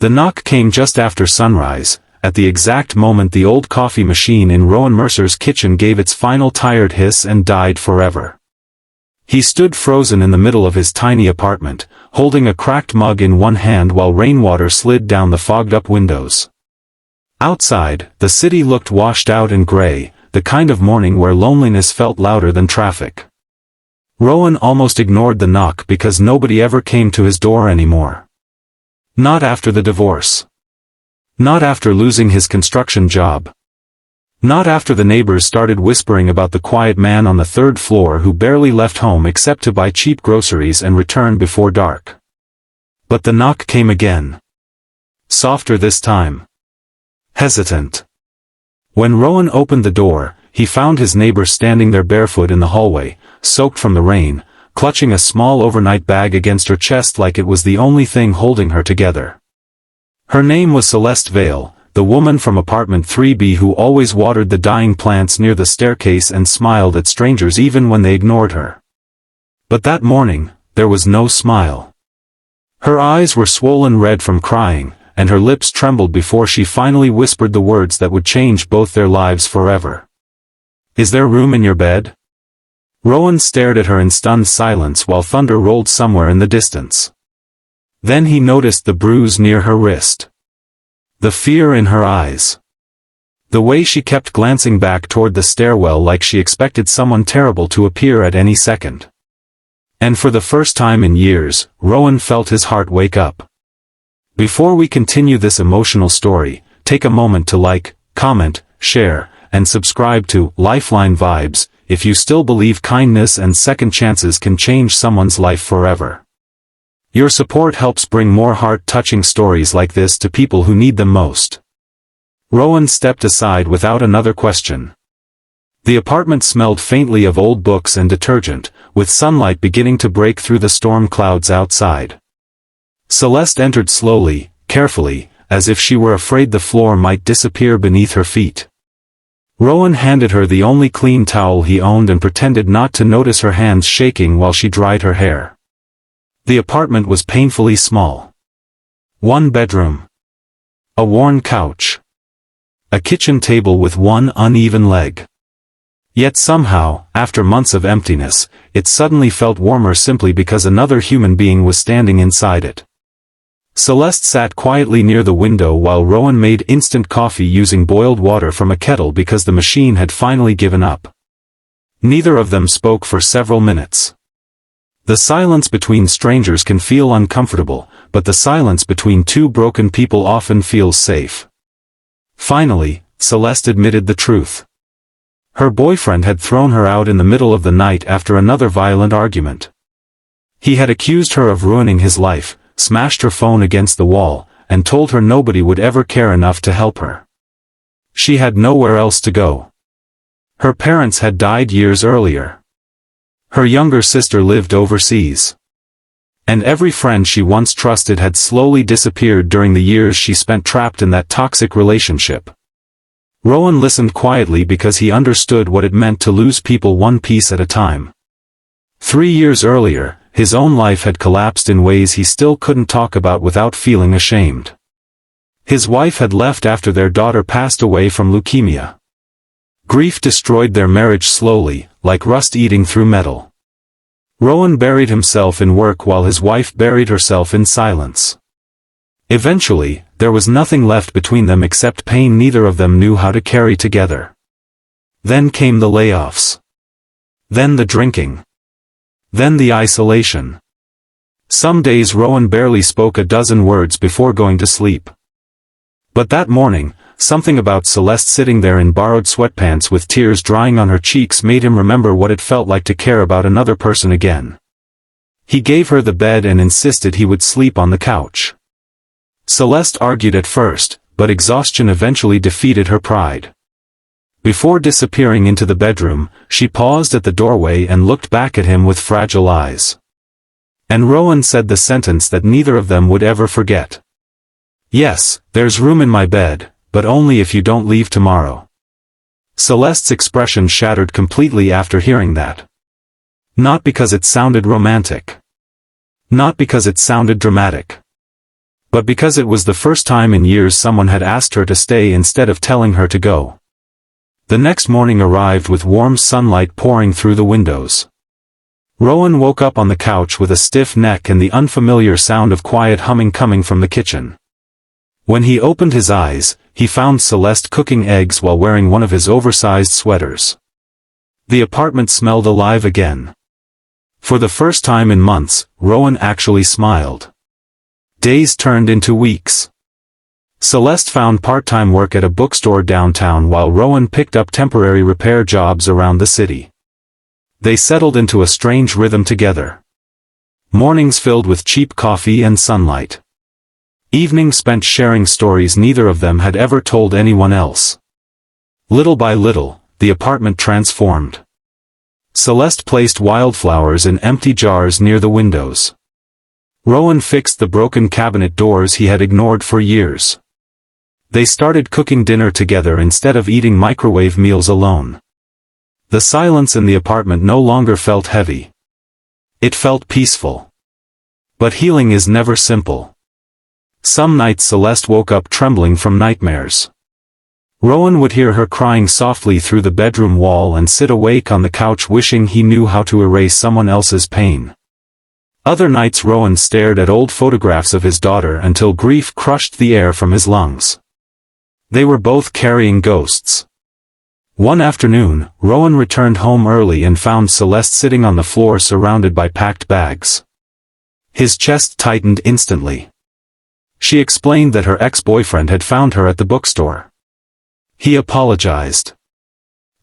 The knock came just after sunrise, at the exact moment the old coffee machine in Rowan Mercer's kitchen gave its final tired hiss and died forever. He stood frozen in the middle of his tiny apartment, holding a cracked mug in one hand while rainwater slid down the fogged-up windows. Outside, the city looked washed out and gray, the kind of morning where loneliness felt louder than traffic. Rowan almost ignored the knock because nobody ever came to his door anymore. Not after the divorce. Not after losing his construction job. Not after the neighbors started whispering about the quiet man on the third floor who barely left home except to buy cheap groceries and return before dark. But the knock came again. Softer this time. Hesitant. When Rowan opened the door, he found his neighbor standing there barefoot in the hallway, soaked from the rain, clutching a small overnight bag against her chest like it was the only thing holding her together. Her name was Celeste Vale, the woman from apartment 3B who always watered the dying plants near the staircase and smiled at strangers even when they ignored her. But that morning, there was no smile. Her eyes were swollen red from crying, and her lips trembled before she finally whispered the words that would change both their lives forever. "Is there room in your bed?" Rowan stared at her in stunned silence while thunder rolled somewhere in the distance. Then he noticed the bruise near her wrist. The fear in her eyes. The way she kept glancing back toward the stairwell like she expected someone terrible to appear at any second. And for the first time in years, Rowan felt his heart wake up. Before we continue this emotional story, take a moment to like, comment, share, and subscribe to LifeLine Vibes, if you still believe kindness and second chances can change someone's life forever. Your support helps bring more heart-touching stories like this to people who need them most. Rowan stepped aside without another question. The apartment smelled faintly of old books and detergent, with sunlight beginning to break through the storm clouds outside. Celeste entered slowly, carefully, as if she were afraid the floor might disappear beneath her feet. Rowan handed her the only clean towel he owned and pretended not to notice her hands shaking while she dried her hair. The apartment was painfully small. One bedroom. A worn couch. A kitchen table with one uneven leg. Yet somehow, after months of emptiness, it suddenly felt warmer simply because another human being was standing inside it. Celeste sat quietly near the window while Rowan made instant coffee using boiled water from a kettle because the machine had finally given up. Neither of them spoke for several minutes. The silence between strangers can feel uncomfortable, but the silence between two broken people often feels safe. Finally, Celeste admitted the truth. Her boyfriend had thrown her out in the middle of the night after another violent argument. He had accused her of ruining his life, smashed her phone against the wall, and told her nobody would ever care enough to help her. She had nowhere else to go. Her parents had died years earlier. Her younger sister lived overseas. And every friend she once trusted had slowly disappeared during the years she spent trapped in that toxic relationship. Rowan listened quietly because he understood what it meant to lose people one piece at a time. 3 years earlier, his own life had collapsed in ways he still couldn't talk about without feeling ashamed. His wife had left after their daughter passed away from leukemia. Grief destroyed their marriage slowly, like rust eating through metal. Rowan buried himself in work while his wife buried herself in silence. Eventually, there was nothing left between them except pain neither of them knew how to carry together. Then came the layoffs. Then the drinking. Then the isolation. Some days Rowan barely spoke a dozen words before going to sleep. But that morning, something about Celeste sitting there in borrowed sweatpants with tears drying on her cheeks made him remember what it felt like to care about another person again. He gave her the bed and insisted he would sleep on the couch. Celeste argued at first, but exhaustion eventually defeated her pride. Before disappearing into the bedroom, she paused at the doorway and looked back at him with fragile eyes. And Rowan said the sentence that neither of them would ever forget. "Yes, there's room in my bed, but only if you don't leave tomorrow." Celeste's expression shattered completely after hearing that. Not because it sounded romantic. Not because it sounded dramatic. but because it was the first time in years someone had asked her to stay instead of telling her to go. The next morning arrived with warm sunlight pouring through the windows. Rowan woke up on the couch with a stiff neck and the unfamiliar sound of quiet humming coming from the kitchen. When he opened his eyes, he found Celeste cooking eggs while wearing one of his oversized sweaters. The apartment smelled alive again. For the first time in months, Rowan actually smiled. Days turned into weeks. Celeste found part-time work at a bookstore downtown while Rowan picked up temporary repair jobs around the city. They settled into a strange rhythm together. Mornings filled with cheap coffee and sunlight. Evenings spent sharing stories neither of them had ever told anyone else. Little by little, the apartment transformed. Celeste placed wildflowers in empty jars near the windows. Rowan fixed the broken cabinet doors he had ignored for years. They started cooking dinner together instead of eating microwave meals alone. The silence in the apartment no longer felt heavy. It felt peaceful. But healing is never simple. Some nights Celeste woke up trembling from nightmares. Rowan would hear her crying softly through the bedroom wall and sit awake on the couch wishing he knew how to erase someone else's pain. Other nights Rowan stared at old photographs of his daughter until grief crushed the air from his lungs. They were both carrying ghosts. One afternoon, Rowan returned home early and found Celeste sitting on the floor surrounded by packed bags. His chest tightened instantly. She explained that her ex-boyfriend had found her at the bookstore. He apologized.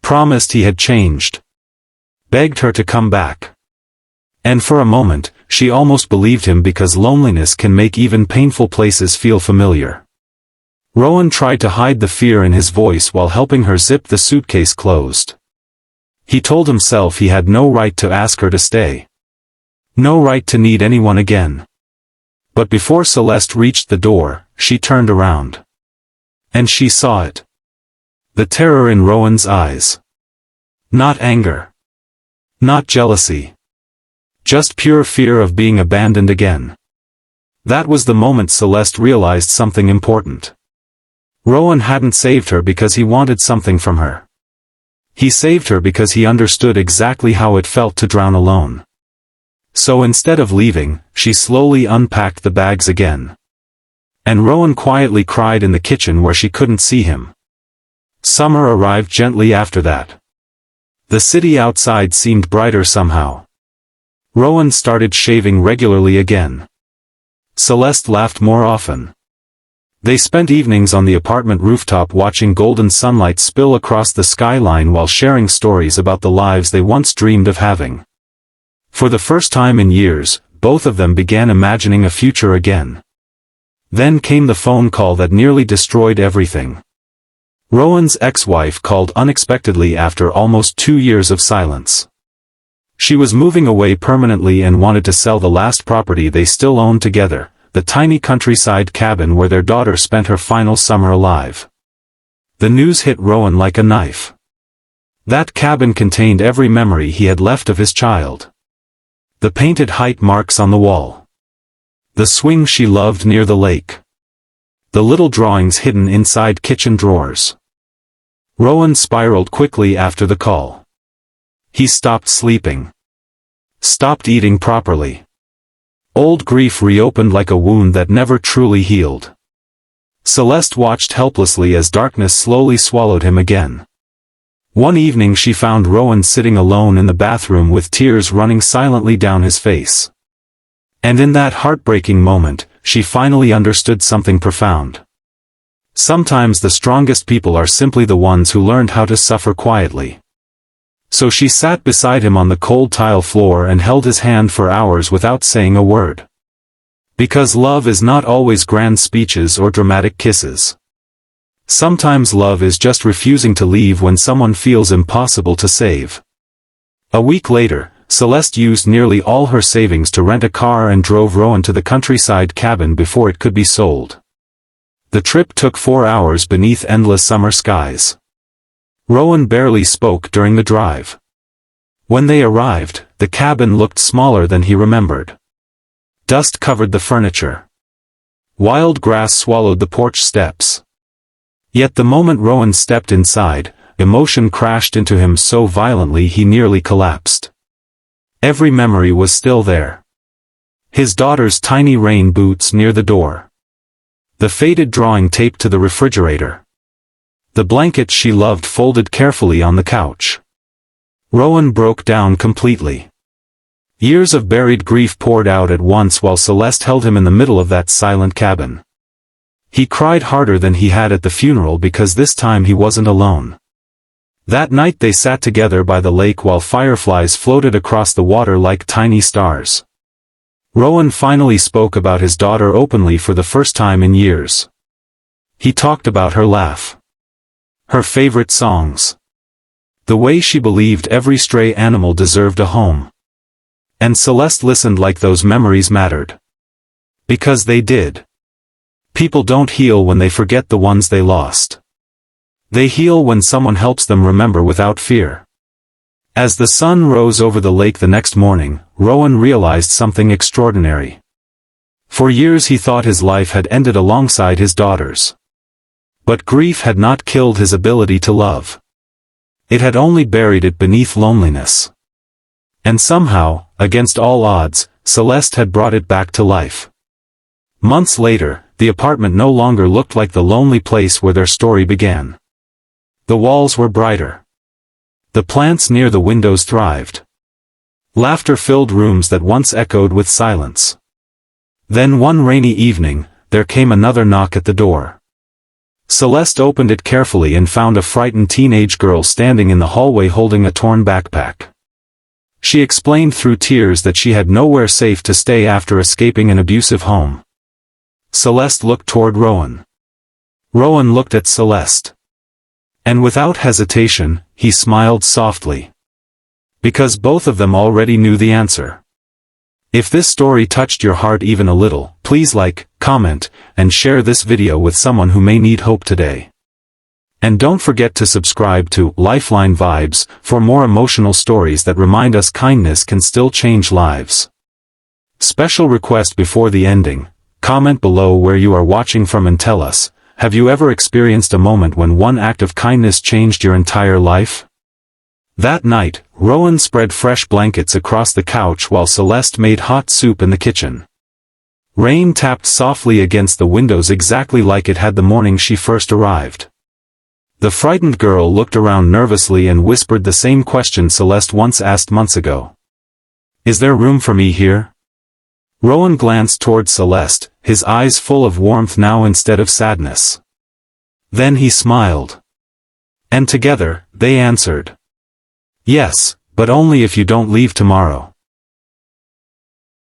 Promised he had changed. Begged her to come back. And for a moment, she almost believed him because loneliness can make even painful places feel familiar. Rowan tried to hide the fear in his voice while helping her zip the suitcase closed. He told himself he had no right to ask her to stay. No right to need anyone again. But before Celeste reached the door, she turned around. And she saw it. The terror in Rowan's eyes. Not anger. Not jealousy. Just pure fear of being abandoned again. That was the moment Celeste realized something important. Rowan hadn't saved her because he wanted something from her. He saved her because he understood exactly how it felt to drown alone. So instead of leaving, she slowly unpacked the bags again. And Rowan quietly cried in the kitchen where she couldn't see him. Summer arrived gently after that. The city outside seemed brighter somehow. Rowan started shaving regularly again. Celeste laughed more often. They spent evenings on the apartment rooftop watching golden sunlight spill across the skyline while sharing stories about the lives they once dreamed of having. For the first time in years, both of them began imagining a future again. Then came the phone call that nearly destroyed everything. Rowan's ex-wife called unexpectedly after almost 2 years of silence. She was moving away permanently and wanted to sell the last property they still owned together, the tiny countryside cabin where their daughter spent her final summer alive. The news hit Rowan like a knife. That cabin contained every memory he had left of his child. The painted height marks on the wall. The swing she loved near the lake. The little drawings hidden inside kitchen drawers. Rowan spiraled quickly after the call. He stopped sleeping. Stopped eating properly. Old grief reopened like a wound that never truly healed. Celeste watched helplessly as darkness slowly swallowed him again. One evening she found Rowan sitting alone in the bathroom with tears running silently down his face. And in that heartbreaking moment, she finally understood something profound. Sometimes the strongest people are simply the ones who learned how to suffer quietly. So she sat beside him on the cold tile floor and held his hand for hours without saying a word. Because love is not always grand speeches or dramatic kisses. Sometimes love is just refusing to leave when someone feels impossible to save. A week later, Celeste used nearly all her savings to rent a car and drove Rowan to the countryside cabin before it could be sold. The trip took 4 hours beneath endless summer skies. Rowan barely spoke during the drive. When they arrived, the cabin looked smaller than he remembered. Dust covered the furniture. Wild grass swallowed the porch steps. Yet the moment Rowan stepped inside, emotion crashed into him so violently he nearly collapsed. Every memory was still there. His daughter's tiny rain boots near the door. The faded drawing taped to the refrigerator. The blanket she loved folded carefully on the couch. Rowan broke down completely. Years of buried grief poured out at once while Celeste held him in the middle of that silent cabin. He cried harder than he had at the funeral because this time he wasn't alone. That night they sat together by the lake while fireflies floated across the water like tiny stars. Rowan finally spoke about his daughter openly for the first time in years. He talked about her laugh. Her favorite songs. The way she believed every stray animal deserved a home. And Celeste listened like those memories mattered. Because they did. People don't heal when they forget the ones they lost. They heal when someone helps them remember without fear. As the sun rose over the lake the next morning, Rowan realized something extraordinary. For years he thought his life had ended alongside his daughter's. But grief had not killed his ability to love. It had only buried it beneath loneliness. And somehow, against all odds, Celeste had brought it back to life. Months later, the apartment no longer looked like the lonely place where their story began. The walls were brighter. The plants near the windows thrived. Laughter filled rooms that once echoed with silence. Then one rainy evening, there came another knock at the door. Celeste opened it carefully and found a frightened teenage girl standing in the hallway holding a torn backpack. She explained through tears that she had nowhere safe to stay after escaping an abusive home. Celeste looked toward Rowan. Rowan looked at Celeste. And without hesitation, he smiled softly. Because both of them already knew the answer. If this story touched your heart even a little, please like, comment, and share this video with someone who may need hope today. And don't forget to subscribe to LifeLine Vibes for more emotional stories that remind us kindness can still change lives. Special request before the ending, comment below where you are watching from and tell us, have you ever experienced a moment when one act of kindness changed your entire life? That night, Rowan spread fresh blankets across the couch while Celeste made hot soup in the kitchen. Rain tapped softly against the windows exactly like it had the morning she first arrived. The frightened girl looked around nervously and whispered the same question Celeste once asked months ago. Is there room for me here? Rowan glanced toward Celeste, his eyes full of warmth now instead of sadness. Then he smiled. And together, they answered. Yes, but only if you don't leave tomorrow.